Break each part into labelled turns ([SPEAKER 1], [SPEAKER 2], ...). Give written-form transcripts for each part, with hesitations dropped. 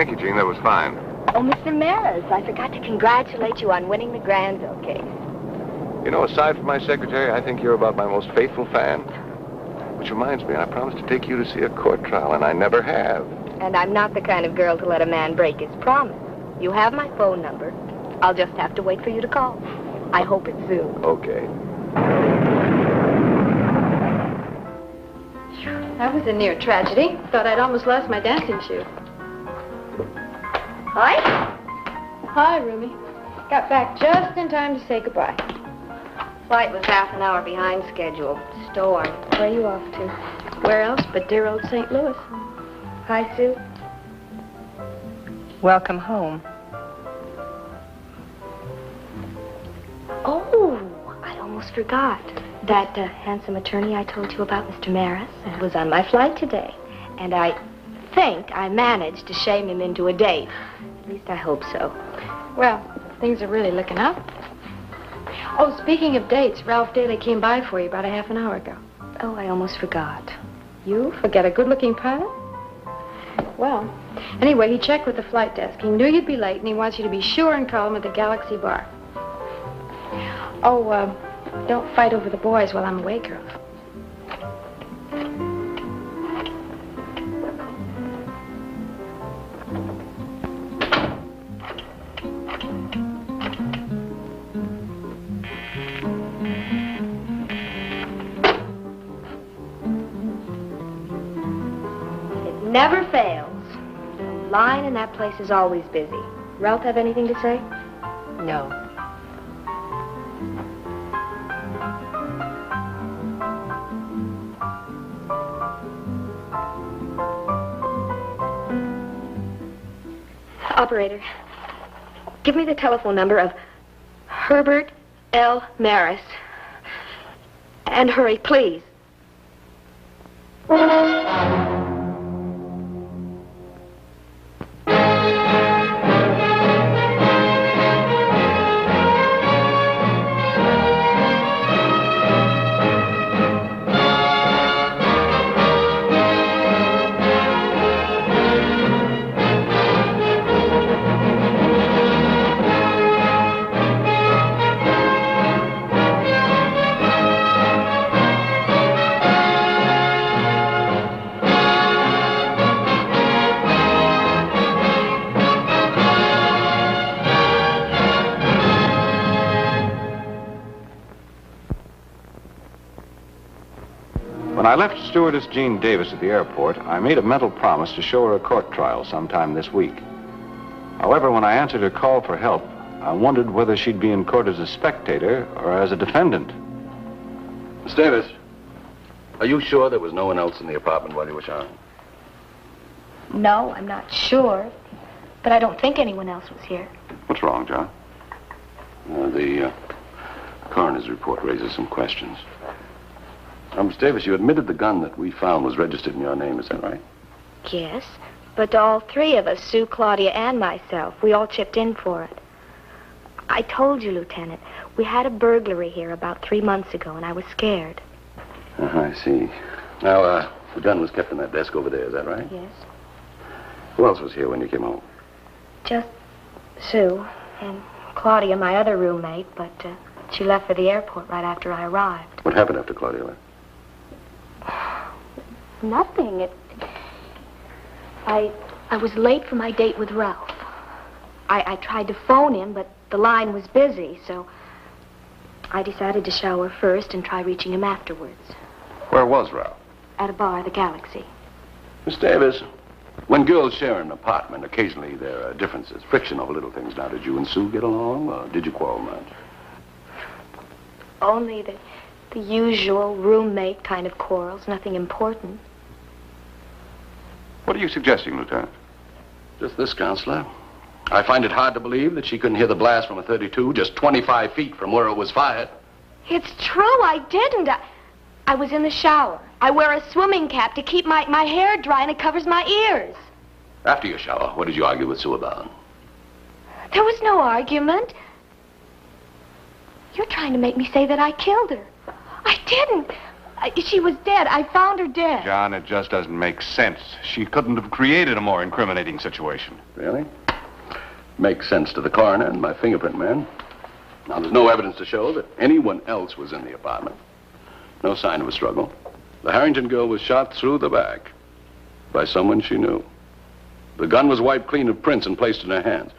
[SPEAKER 1] Thank you, Jean. That was fine.
[SPEAKER 2] Oh, Mr. Maris, I forgot to congratulate you on winning the Granville case.
[SPEAKER 1] You know, aside from my secretary, I think you're about my most faithful fan. Which reminds me, I promised to take you to see a court trial, and I never have.
[SPEAKER 2] And I'm not the kind of girl to let a man break his promise. You have my phone number. I'll just have to wait for you to call. I hope it's soon.
[SPEAKER 1] Okay.
[SPEAKER 3] That was a near tragedy. Thought I'd almost lost my dancing shoe.
[SPEAKER 2] Hi.
[SPEAKER 3] Hi, Rumi. Got back just in time to say goodbye.
[SPEAKER 2] Flight was half an hour behind schedule. Storm. Where are you off to?
[SPEAKER 3] Where else but dear old St. Louis?
[SPEAKER 2] Hi, Sue. Welcome home. Oh, I almost forgot. That handsome attorney I told you about, Mr. Maris, was on my flight today. And I think I managed to shame him into a date. At least I hope so.
[SPEAKER 3] Well, things are really looking up. Oh, speaking of dates, Ralph Daly came by for you about a half an hour ago.
[SPEAKER 2] Oh, I almost forgot.
[SPEAKER 3] You forget a good-looking pilot? Well, anyway, he checked with the flight desk. He knew you'd be late, and he wants you to be sure and call him at the Galaxy Bar. Oh, don't fight over the boys while I'm away, girls.
[SPEAKER 2] It never fails. The line in that place is always busy. Ralph have anything to say?
[SPEAKER 3] No.
[SPEAKER 2] Operator, give me the telephone number of Herbert L. Maris. And hurry, please.
[SPEAKER 1] When I left stewardess Jean Davis at the airport, I made a mental promise to show her a court trial sometime this week. However, when I answered her call for help, I wondered whether she'd be in court as a spectator or as a defendant.
[SPEAKER 4] Miss Davis, are you sure there was no one else in the apartment while you were showering?
[SPEAKER 2] No, I'm not sure. But I don't think anyone else was here.
[SPEAKER 4] What's wrong, John? The coroner's report raises some questions. Miss Davis, you admitted the gun that we found was registered in your name, is that right?
[SPEAKER 2] Yes, but all three of us, Sue, Claudia, and myself, we all chipped in for it. I told you, Lieutenant, we had a burglary here about 3 months ago, and I was scared.
[SPEAKER 4] I see. Now, the gun was kept in that desk over there, is that right?
[SPEAKER 2] Yes.
[SPEAKER 4] Who else was here when you came home?
[SPEAKER 2] Just Sue and Claudia, my other roommate, but she left for the airport right after I arrived.
[SPEAKER 4] What happened after Claudia left?
[SPEAKER 2] Nothing. I was late for my date with Ralph. I tried to phone him, but the line was busy, so I decided to shower first and try reaching him afterwards.
[SPEAKER 4] Where was Ralph?
[SPEAKER 2] At a bar, the Galaxy.
[SPEAKER 4] Miss Davis, when girls share an apartment, occasionally there are differences, friction over little things. Now, did you and Sue get along, or did you quarrel much?
[SPEAKER 2] Only the usual roommate kind of quarrels, nothing important.
[SPEAKER 1] What are you suggesting, Lieutenant?
[SPEAKER 4] Just this, Counselor. I find it hard to believe that she couldn't hear the blast from a .32 just 25 feet from where it was fired.
[SPEAKER 2] It's true, I didn't. I was in the shower. I wear a swimming cap to keep my hair dry, and it covers my ears.
[SPEAKER 4] After your shower, what did you argue with Sue about?
[SPEAKER 2] There was no argument. You're trying to make me say that I killed her. I didn't. She was dead. I found her dead.
[SPEAKER 1] John, it just doesn't make sense. She couldn't have created a more incriminating situation.
[SPEAKER 4] Really? Makes sense to the coroner and my fingerprint man. Now, there's no evidence to show that anyone else was in the apartment. No sign of a struggle. The Harrington girl was shot through the back by someone she knew. The gun was wiped clean of prints and placed in her hands.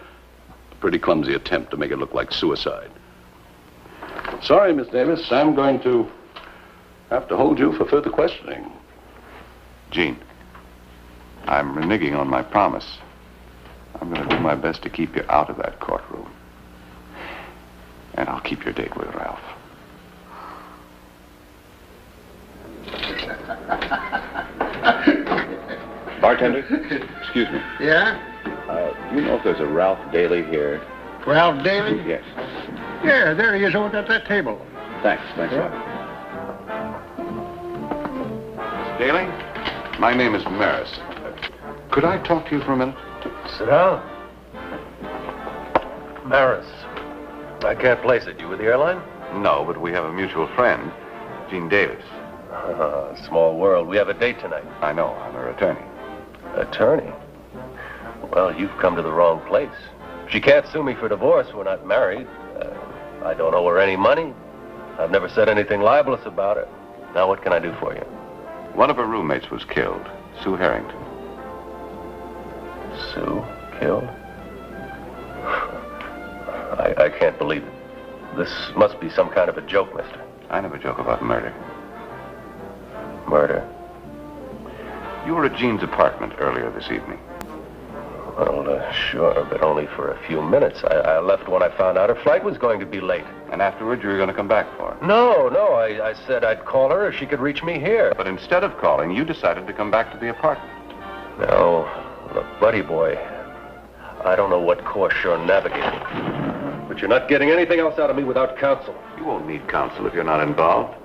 [SPEAKER 4] A pretty clumsy attempt to make it look like suicide. Sorry, Miss Davis. I'm going to have to hold you for further questioning.
[SPEAKER 1] Jean, I'm reneging on my promise. I'm going to do my best to keep you out of that courtroom. And I'll keep your date with Ralph. Bartender, excuse me.
[SPEAKER 5] Yeah?
[SPEAKER 1] Do you know if there's a Ralph Daly here?
[SPEAKER 5] Ralph Daly?
[SPEAKER 1] Yes.
[SPEAKER 5] Yeah, there he is over at that table.
[SPEAKER 1] Thanks,
[SPEAKER 5] Yeah.
[SPEAKER 1] Miss Daly, my name is Maris. Could I talk to you for a minute?
[SPEAKER 6] Sit down. Maris. I can't place it. You with the airline?
[SPEAKER 1] No, but we have a mutual friend, Jean Davis.
[SPEAKER 6] Small world. We have a date tonight.
[SPEAKER 1] I know, I'm her attorney.
[SPEAKER 6] Attorney? Well, you've come to the wrong place. She can't sue me for divorce. We're not married. I don't owe her any money. I've never said anything libelous about her. Now, what can I do for you?
[SPEAKER 1] One of her roommates was killed, Sue Harrington.
[SPEAKER 6] Sue killed? I can't believe it. This must be some kind of a joke, mister.
[SPEAKER 1] I never joke about murder.
[SPEAKER 6] Murder?
[SPEAKER 1] You were at Jean's apartment earlier this evening.
[SPEAKER 6] Well, sure, but only for a few minutes. I left when I found out her flight was going to be late.
[SPEAKER 1] And afterward, you were going to come back for her.
[SPEAKER 6] No, I said I'd call her if she could reach me here.
[SPEAKER 1] But instead of calling, you decided to come back to the apartment.
[SPEAKER 6] No, look, buddy boy, I don't know what course you're navigating. But you're not getting anything else out of me without counsel.
[SPEAKER 1] You won't need counsel if you're not involved.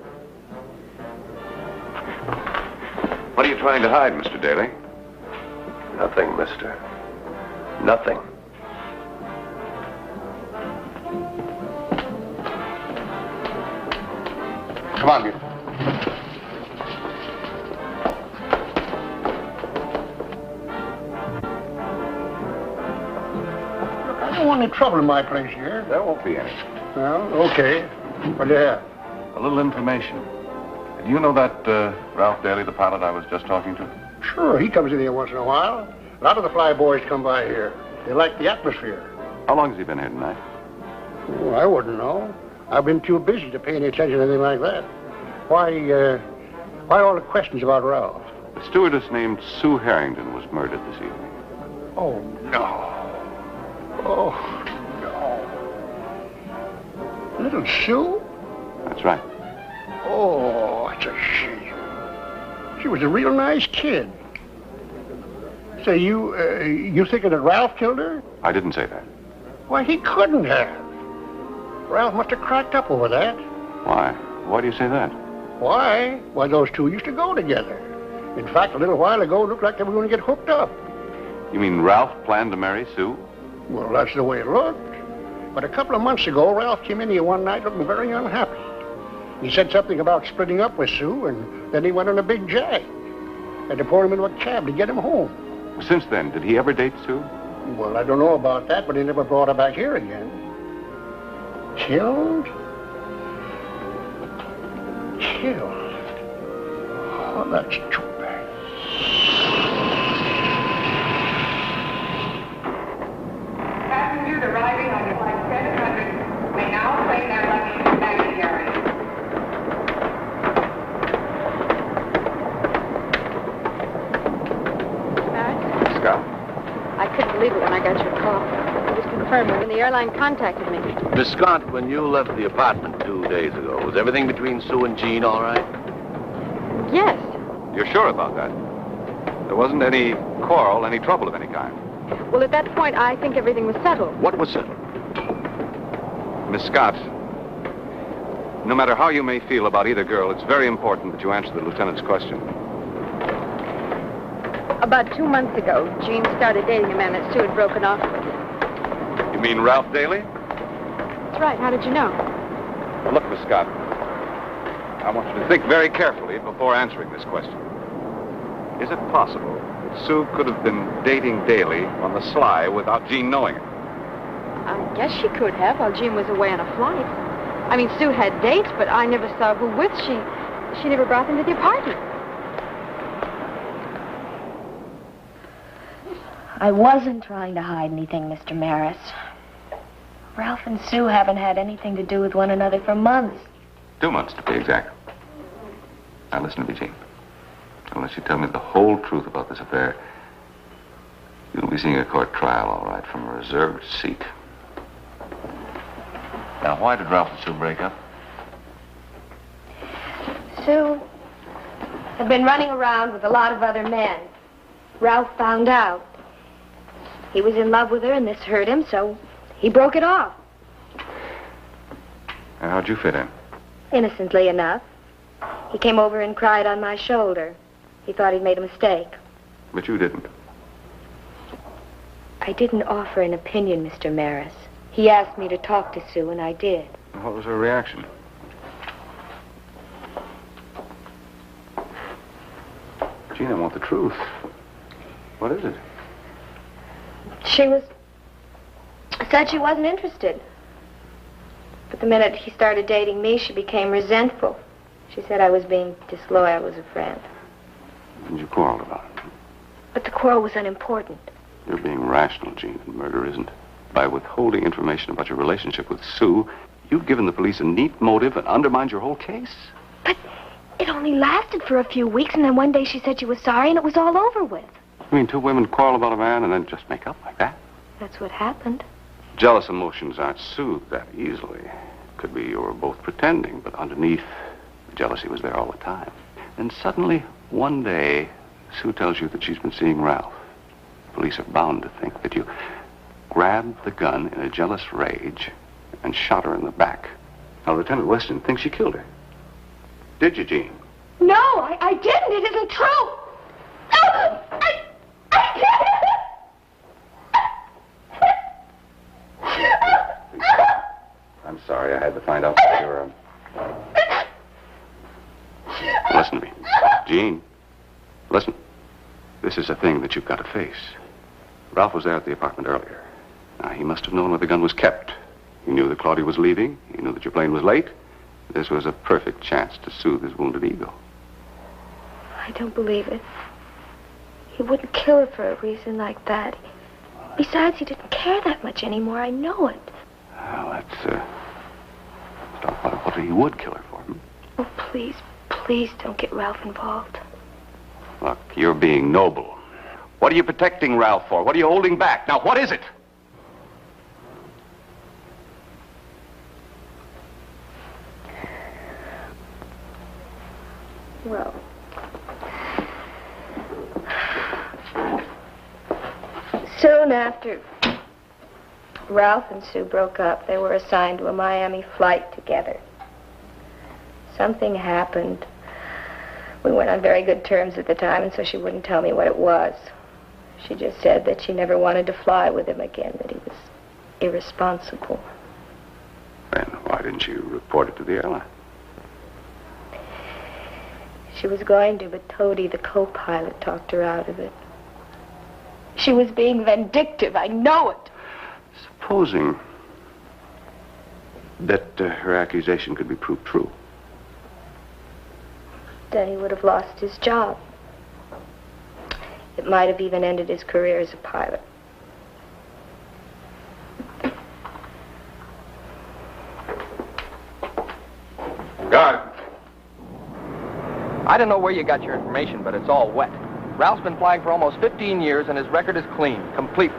[SPEAKER 1] What are you trying to hide, Mr. Daly?
[SPEAKER 6] Nothing, mister. Nothing.
[SPEAKER 1] Come on, beautiful.
[SPEAKER 5] Look, I don't want any trouble in my place here.
[SPEAKER 1] There won't be any.
[SPEAKER 5] Well, okay. What do you have?
[SPEAKER 1] A little information. Do you know that Ralph Daly, the pilot I was just talking to?
[SPEAKER 5] Sure, he comes in here once in a while. A lot of the fly boys come by here. They like the atmosphere.
[SPEAKER 1] How long has he been here tonight?
[SPEAKER 5] Oh, I wouldn't know. I've been too busy to pay any attention to anything like that. Why all the questions about Ralph?
[SPEAKER 1] A stewardess named Sue Harrington was murdered this evening.
[SPEAKER 5] Oh, no. Oh, no. Little Sue?
[SPEAKER 1] That's right.
[SPEAKER 5] Oh, it's a shame. She was a real nice kid. So you thinking that Ralph killed her?
[SPEAKER 1] I didn't say that.
[SPEAKER 5] Why, he couldn't have. Ralph must have cracked up over that.
[SPEAKER 1] Why? Why do you say that?
[SPEAKER 5] Why? Why, those two used to go together. In fact, a little while ago, it looked like they were going to get hooked up.
[SPEAKER 1] You mean Ralph planned to marry Sue?
[SPEAKER 5] Well, that's the way it looked. But a couple of months ago, Ralph came in here one night looking very unhappy. He said something about splitting up with Sue, and then he went on a big jag. Had to pour him into a cab to get him home.
[SPEAKER 1] Since then, did he ever date Sue?
[SPEAKER 5] Well, I don't know about that, but he never brought her back here again. Killed? Killed? Oh, that's too bad.
[SPEAKER 7] Passengers arriving on flight 700 may now claim their luggage in baggage area.
[SPEAKER 1] Scott?
[SPEAKER 3] I couldn't believe it when I got your call. It was confirmed when the airline contacted me.
[SPEAKER 4] Miss Scott, when you left the apartment 2 days ago, was everything between Sue and Jean all right?
[SPEAKER 3] Yes.
[SPEAKER 1] You're sure about that? There wasn't any quarrel, any trouble of any kind?
[SPEAKER 3] Well, at that point, I think everything was settled.
[SPEAKER 4] What was settled?
[SPEAKER 1] Miss Scott, no matter how you may feel about either girl, it's very important that you answer the lieutenant's question.
[SPEAKER 3] About 2 months ago, Jean started dating a man that Sue had broken off with.
[SPEAKER 1] You mean Ralph Daly?
[SPEAKER 3] That's right. How did you know?
[SPEAKER 1] Well, look, Miss Scott, I want you to think very carefully before answering this question. Is it possible that Sue could have been dating Daly on the sly without Jean knowing it?
[SPEAKER 3] I guess she could have while Jean was away on a flight. I mean, Sue had dates, but I never saw who with. She never brought them to the apartment.
[SPEAKER 2] I wasn't trying to hide anything, Mr. Maris. Ralph and Sue haven't had anything to do with one another for months.
[SPEAKER 1] 2 months, to be exact. Now, listen to me, Jean. Unless you tell me the whole truth about this affair, you'll be seeing a court trial, all right, from a reserved seat. Now, why did Ralph and Sue break up?
[SPEAKER 2] Sue had been running around with a lot of other men. Ralph found out. He was in love with her, and this hurt him, so he broke it off.
[SPEAKER 1] And how'd you fit in?
[SPEAKER 2] Innocently enough. He came over and cried on my shoulder. He thought he'd made a mistake.
[SPEAKER 1] But you didn't.
[SPEAKER 2] I didn't offer an opinion, Mr. Maris. He asked me to talk to Sue, and I did.
[SPEAKER 1] What was her reaction? Jean, I want the truth. What is it?
[SPEAKER 2] She said she wasn't interested. But the minute he started dating me, she became resentful. She said I was being disloyal as a friend.
[SPEAKER 1] And you quarreled about it.
[SPEAKER 2] But the quarrel was unimportant.
[SPEAKER 1] You're being rational, Jean, and murder isn't. By withholding information about your relationship with Sue, you've given the police a neat motive and undermined your whole case.
[SPEAKER 2] But it only lasted for a few weeks, and then one day she said she was sorry, and it was all over with.
[SPEAKER 1] You mean 2 women quarrel about a man and then just make up like that?
[SPEAKER 2] That's what happened.
[SPEAKER 1] Jealous emotions aren't soothed that easily. Could be you were both pretending, but underneath, the jealousy was there all the time. And suddenly, one day, Sue tells you that she's been seeing Ralph. Police are bound to think that you grabbed the gun in a jealous rage and shot her in the back. Now, Lieutenant Weston thinks you killed her. Did you, Jean?
[SPEAKER 2] No, I didn't. It isn't true. No, I didn't.
[SPEAKER 1] I'm sorry, I had to find out that you're, Listen to me. Jean, listen. This is a thing that you've got to face. Ralph was there at the apartment earlier. Now, he must have known where the gun was kept. He knew that Claudia was leaving. He knew that your plane was late. This was a perfect chance to soothe his wounded ego.
[SPEAKER 2] I don't believe it. He wouldn't kill her for a reason like that. Besides, he didn't care that much anymore. I know it.
[SPEAKER 1] Well, let's talk about what he would kill her for.
[SPEAKER 2] Oh, please don't get Ralph involved.
[SPEAKER 1] Look, you're being noble. What are you protecting Ralph for? What are you holding back? Now, what is it?
[SPEAKER 2] Well, soon after Ralph and Sue broke up, they were assigned to a Miami flight together. Something happened. We weren't on very good terms at the time, and so she wouldn't tell me what it was. She just said that she never wanted to fly with him again, that he was irresponsible.
[SPEAKER 1] Then why didn't you report it to the airline?
[SPEAKER 2] She was going to, but Toady, the co-pilot, talked her out of it. She was being vindictive. I know it.
[SPEAKER 1] Supposing that her accusation could be proved true.
[SPEAKER 2] Then he would have lost his job. It might have even ended his career as a pilot.
[SPEAKER 1] Guard.
[SPEAKER 8] I don't know where you got your information, but it's all wet. Ralph's been flying for almost 15 years, and his record is clean, completely.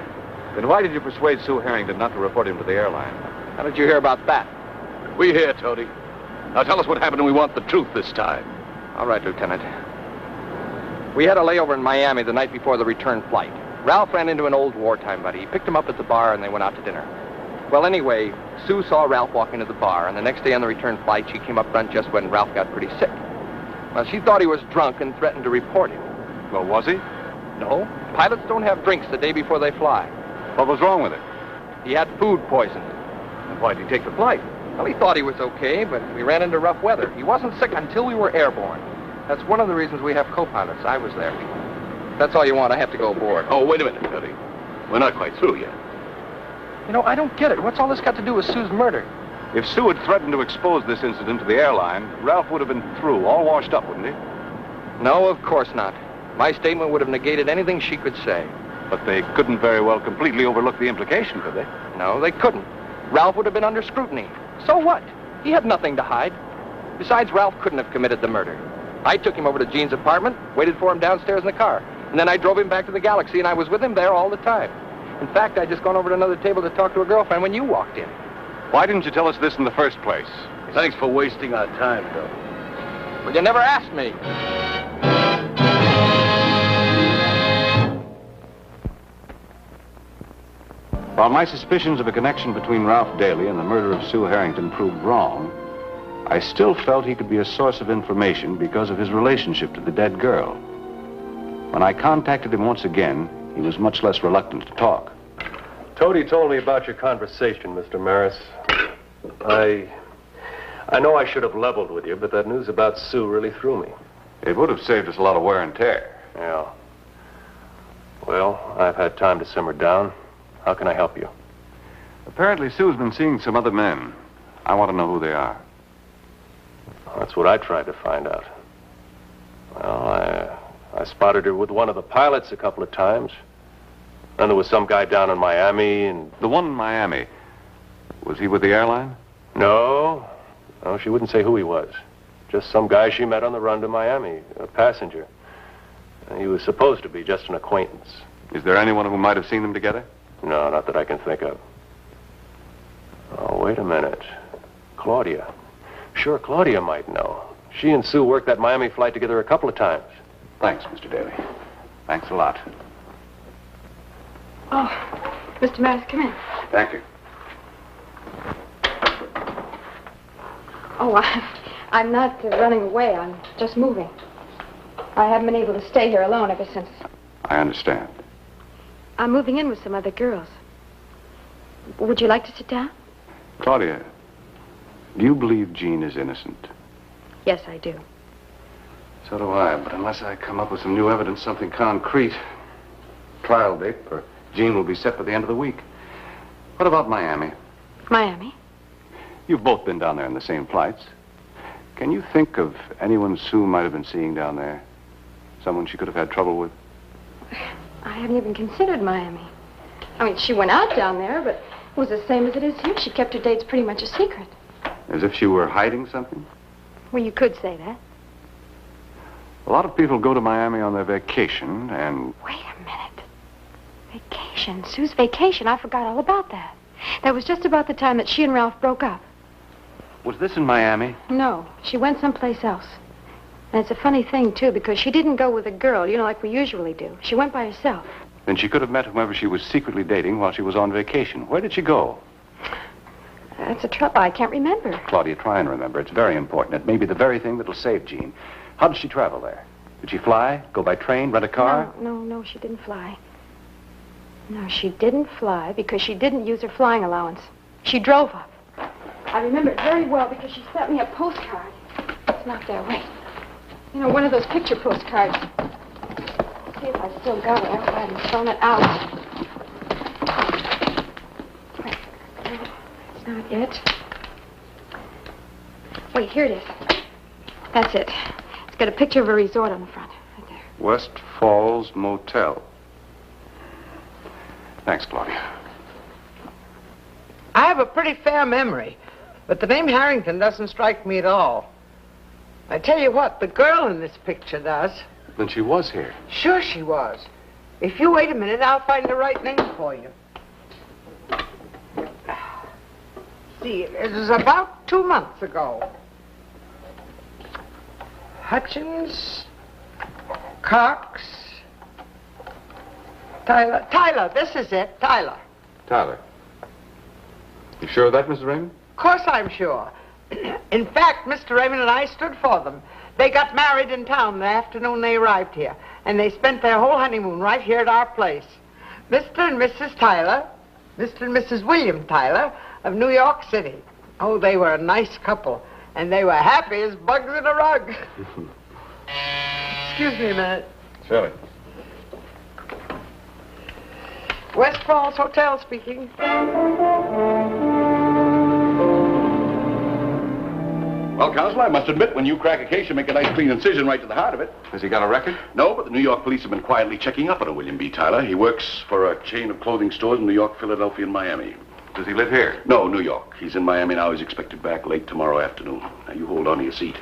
[SPEAKER 1] Then why did you persuade Sue Harrington not to report him to the airline?
[SPEAKER 8] How did you hear about that?
[SPEAKER 4] We hear, Toady. Now tell us what happened, and we want the truth this time.
[SPEAKER 8] All right, Lieutenant. We had a layover in Miami the night before the return flight. Ralph ran into an old wartime buddy. He picked him up at the bar, and they went out to dinner. Well, anyway, Sue saw Ralph walk into the bar, and the next day on the return flight, she came up front just when Ralph got pretty sick. Well, she thought he was drunk and threatened to report him.
[SPEAKER 1] Well, was he?
[SPEAKER 8] No, pilots don't have drinks the day before they fly.
[SPEAKER 1] What was wrong with it?
[SPEAKER 8] He had food poisoning.
[SPEAKER 1] And why did he take the flight?
[SPEAKER 8] Well, he thought he was okay, but we ran into rough weather. He wasn't sick until we were airborne. That's one of the reasons we have co-pilots. I was there. That's all you want. I have to go aboard.
[SPEAKER 4] Oh, wait a minute, Cuddy. We're not quite through yet.
[SPEAKER 8] You know, I don't get it. What's all this got to do with Sue's murder?
[SPEAKER 1] If Sue had threatened to expose this incident to the airline, Ralph would have been through, all washed up, wouldn't he?
[SPEAKER 8] No, of course not. My statement would have negated anything she could say.
[SPEAKER 1] But they couldn't very well completely overlook the implication, could they?
[SPEAKER 8] No, they couldn't. Ralph would have been under scrutiny. So what? He had nothing to hide. Besides, Ralph couldn't have committed the murder. I took him over to Jean's apartment, waited for him downstairs in the car, and then I drove him back to the Galaxy, and I was with him there all the time. In fact, I'd just gone over to another table to talk to a girlfriend when you walked in.
[SPEAKER 1] Why didn't you tell us this in the first place?
[SPEAKER 4] Thanks for wasting our time, Bill.
[SPEAKER 8] Well, you never asked me.
[SPEAKER 1] While my suspicions of a connection between Ralph Daly and the murder of Sue Harrington proved wrong, I still felt he could be a source of information because of his relationship to the dead girl. When I contacted him once again, he was much less reluctant to talk.
[SPEAKER 6] Toady told me about your conversation, Mr. Maris. I know I should have leveled with you, but that news about Sue really threw me.
[SPEAKER 1] It would have saved us a lot of wear and tear.
[SPEAKER 6] Yeah. Well, I've had time to simmer down. How can I help you?
[SPEAKER 1] Apparently, Sue's been seeing some other men. I want to know who they are.
[SPEAKER 6] That's what I tried to find out. Well, I spotted her with one of the pilots a couple of times. Then there was some guy down in Miami, and...
[SPEAKER 1] The one in Miami, was he with the airline?
[SPEAKER 6] No, she wouldn't say who he was. Just some guy she met on the run to Miami, a passenger. He was supposed to be just an acquaintance.
[SPEAKER 1] Is there anyone who might have seen them together?
[SPEAKER 6] No, not that I can think of. Oh, wait a minute. Claudia. Sure, Claudia might know. She and Sue worked that Miami flight together a couple of times.
[SPEAKER 1] Thanks, Mr. Daly. Thanks a lot.
[SPEAKER 3] Oh, Mr. Maris, come in.
[SPEAKER 1] Thank you.
[SPEAKER 3] Oh, I'm not running away. I'm just moving. I haven't been able to stay here alone ever since.
[SPEAKER 1] I understand.
[SPEAKER 3] I'm moving in with some other girls. Would you like to sit down?
[SPEAKER 1] Claudia, do you believe Jean is innocent?
[SPEAKER 3] Yes, I do.
[SPEAKER 1] So do I, but unless I come up with some new evidence, something concrete, trial date for Jean will be set for the end of the week. What about Miami?
[SPEAKER 3] Miami?
[SPEAKER 1] You've both been down there in the same flights. Can you think of anyone Sue might have been seeing down there? Someone she could have had trouble with?
[SPEAKER 3] I hadn't even considered Miami. I mean, she went out down there, but it was the same as it is here. She kept her dates pretty much a secret.
[SPEAKER 1] As if she were hiding something?
[SPEAKER 3] Well, you could say that.
[SPEAKER 1] A lot of people go to Miami on their vacation and...
[SPEAKER 3] Wait a minute. Vacation? Sue's vacation? I forgot all about that. That was just about the time that she and Ralph broke up.
[SPEAKER 1] Was this in Miami?
[SPEAKER 3] No, she went someplace else. And it's a funny thing, too, because she didn't go with a girl, like we usually do. She went by herself.
[SPEAKER 1] Then she could have met whomever she was secretly dating while she was on vacation. Where did she go?
[SPEAKER 3] That's the trouble. I can't remember.
[SPEAKER 1] Claudia, try and remember. It's very important. It may be the very thing that'll save Jean. How did she travel there? Did she fly? Go by train? Rent a car?
[SPEAKER 3] No, she didn't fly. No, she didn't fly because she didn't use her flying allowance. She drove up. I remember it very well because she sent me a postcard. It's not there. Wait. One of those picture postcards. See if I still got it. I haven't thrown it out. Wait. It's not it. Wait, here it is. That's it. It's got a picture of a resort on the front. Right there.
[SPEAKER 1] West Falls Motel. Thanks, Claudia.
[SPEAKER 9] I have a pretty fair memory, but the name Harrington doesn't strike me at all. I tell you what, the girl in this picture does.
[SPEAKER 1] Then she was here.
[SPEAKER 9] Sure she was. If you wait a minute, I'll find the right name for you. See, it was about 2 months ago. Hutchins, Cox, Tyler, this is it, Tyler.
[SPEAKER 1] Tyler. You sure of that, Mrs. Raymond?
[SPEAKER 9] Of course I'm sure. In fact, Mr. Raymond and I stood for them. They got married in town the afternoon they arrived here, and they spent their whole honeymoon right here at our place. Mr. and Mrs. Tyler, Mr. and Mrs. William Tyler of New York City. Oh, they were a nice couple, and they were happy as bugs in a rug. Excuse me a minute.
[SPEAKER 4] Surely.
[SPEAKER 9] West Falls Hotel speaking.
[SPEAKER 4] Well, Counsel, I must admit, when you crack a case, you make a nice clean incision right to the heart of it.
[SPEAKER 1] Has he got a record?
[SPEAKER 4] No, but the New York police have been quietly checking up on a William B. Tyler. He works for a chain of clothing stores in New York, Philadelphia, and Miami.
[SPEAKER 1] Does he live here?
[SPEAKER 4] No, New York. He's in Miami now. He's expected back late tomorrow afternoon. Now, you hold on to your seat.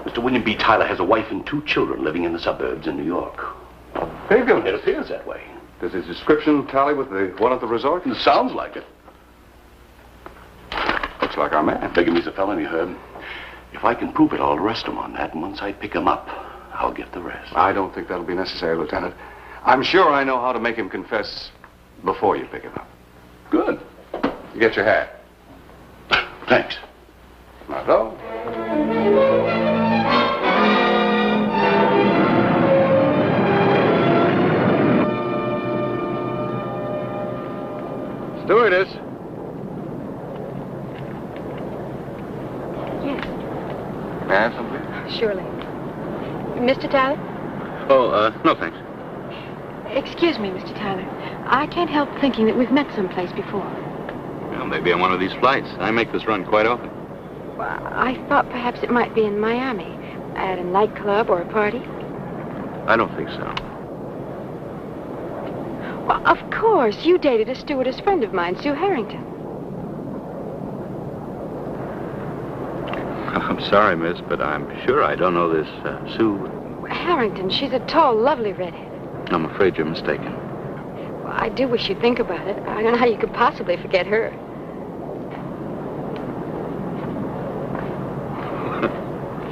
[SPEAKER 4] Mr. William B. Tyler has a wife and 2 children living in the suburbs in New York.
[SPEAKER 1] Bigam.
[SPEAKER 4] It appears that way.
[SPEAKER 1] Does his description tally with the one at the resort?
[SPEAKER 4] It sounds like it.
[SPEAKER 1] Looks like our man.
[SPEAKER 4] Bigamy's a felony, Herb. If I can prove it, I'll arrest him on that, and once I pick him up, I'll get the rest.
[SPEAKER 1] I don't think that'll be necessary, Lieutenant. I'm sure I know how to make him confess before you pick him up.
[SPEAKER 4] Good.
[SPEAKER 1] You get your hat.
[SPEAKER 4] Thanks.
[SPEAKER 1] Not so. Stewardess.
[SPEAKER 2] Yes,
[SPEAKER 1] May I have something?
[SPEAKER 3] Surely. Mr. Tyler?
[SPEAKER 10] Oh, no thanks.
[SPEAKER 3] Excuse me, Mr. Tyler. I can't help thinking that we've met someplace before.
[SPEAKER 10] Well, maybe on one of these flights. I make this run quite often.
[SPEAKER 3] Well, I thought perhaps it might be in Miami, at a nightclub or a party.
[SPEAKER 10] I don't think so.
[SPEAKER 3] Well, of course, you dated a stewardess friend of mine, Sue Harrington.
[SPEAKER 10] I'm sorry, miss, but I'm sure I don't know this Sue.
[SPEAKER 3] Harrington, she's a tall, lovely redhead.
[SPEAKER 10] I'm afraid you're mistaken.
[SPEAKER 3] Well, I do wish you'd think about it. I don't know how you could possibly forget her.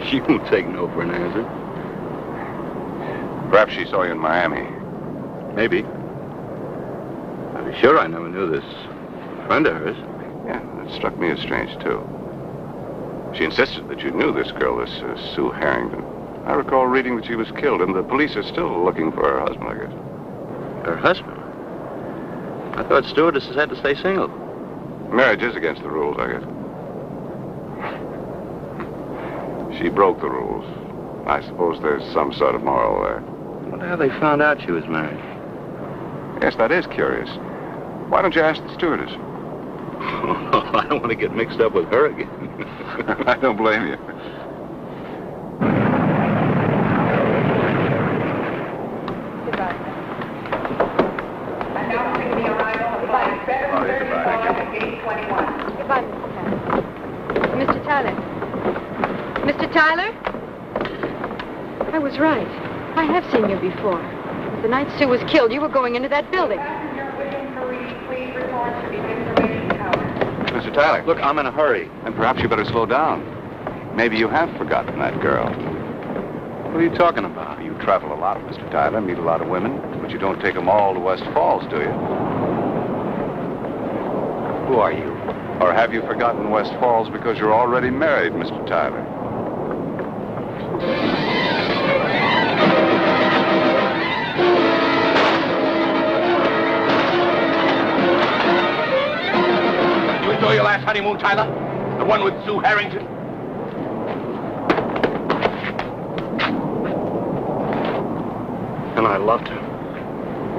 [SPEAKER 10] She won't take no for an answer.
[SPEAKER 1] Perhaps she saw you in Miami.
[SPEAKER 10] Maybe. I'm sure I never knew this friend of hers.
[SPEAKER 1] Yeah, that struck me as strange, too. She insisted that you knew this girl, this Sue Harrington. I recall reading that she was killed, and the police are still looking for her husband, I guess.
[SPEAKER 10] Her husband? I thought stewardesses had to stay single.
[SPEAKER 1] Marriage is against the rules, I guess. She broke the rules. I suppose there's some sort of moral there.
[SPEAKER 10] Wonder how they found out she was married.
[SPEAKER 1] Yes, that is curious. Why don't you ask the stewardess?
[SPEAKER 10] I don't want to get mixed up with her again.
[SPEAKER 1] I don't blame you.
[SPEAKER 3] Goodbye.
[SPEAKER 7] Announcing the arrival of flight 734 at gate 21.
[SPEAKER 3] Goodbye, Mr. Tyler. Mr. Tyler? I was right. I have seen you before. The night Sue was killed, you were going into that building.
[SPEAKER 7] Passenger William Marie, please report to the information counter.
[SPEAKER 1] Mr. Tyler.
[SPEAKER 10] Look, I'm in a hurry.
[SPEAKER 1] Then perhaps you better slow down. Maybe you have forgotten that girl.
[SPEAKER 10] What are you talking about?
[SPEAKER 1] You travel a lot, Mr. Tyler, meet a lot of women, but you don't take them all to West Falls, do you?
[SPEAKER 10] Who are you?
[SPEAKER 1] Or have you forgotten West Falls because you're already married, Mr. Tyler?
[SPEAKER 4] You enjoy your last honeymoon, Tyler? The one with Sue Harrington?
[SPEAKER 10] And I loved her.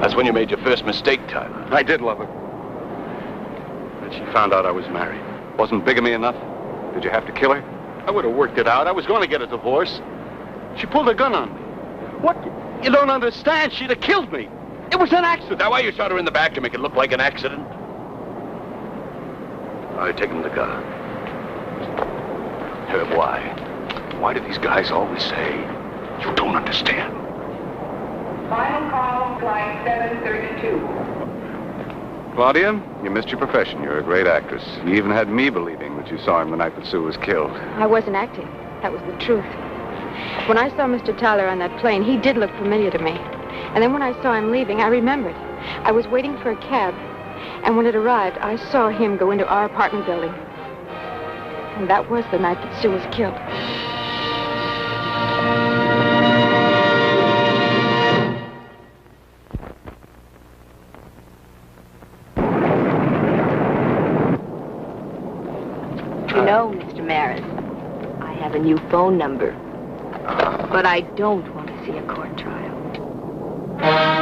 [SPEAKER 4] That's when you made your first mistake, Tyler.
[SPEAKER 1] I did love her.
[SPEAKER 10] And she found out I was married.
[SPEAKER 1] Wasn't bigamy enough? Did you have to kill her?
[SPEAKER 10] I would have worked it out. I was going to get a divorce. She pulled a gun on me. What? You don't understand. She'd have killed me. It was an accident.
[SPEAKER 4] Is that why you shot her in the back to make it look like an accident? I take him to the car. Herb, why? Why do these guys always say, you don't understand?
[SPEAKER 7] Final call, flight 732.
[SPEAKER 1] Claudia, you missed your profession. You're a great actress. You even had me believing that you saw him the night that Sue was killed.
[SPEAKER 3] I wasn't acting. That was the truth. When I saw Mr. Tyler on that plane, he did look familiar to me. And then when I saw him leaving, I remembered. I was waiting for a cab. And when it arrived, I saw him go into our apartment building. And that was the night that Sue was killed.
[SPEAKER 2] a new phone number. But I don't want to see a court trial.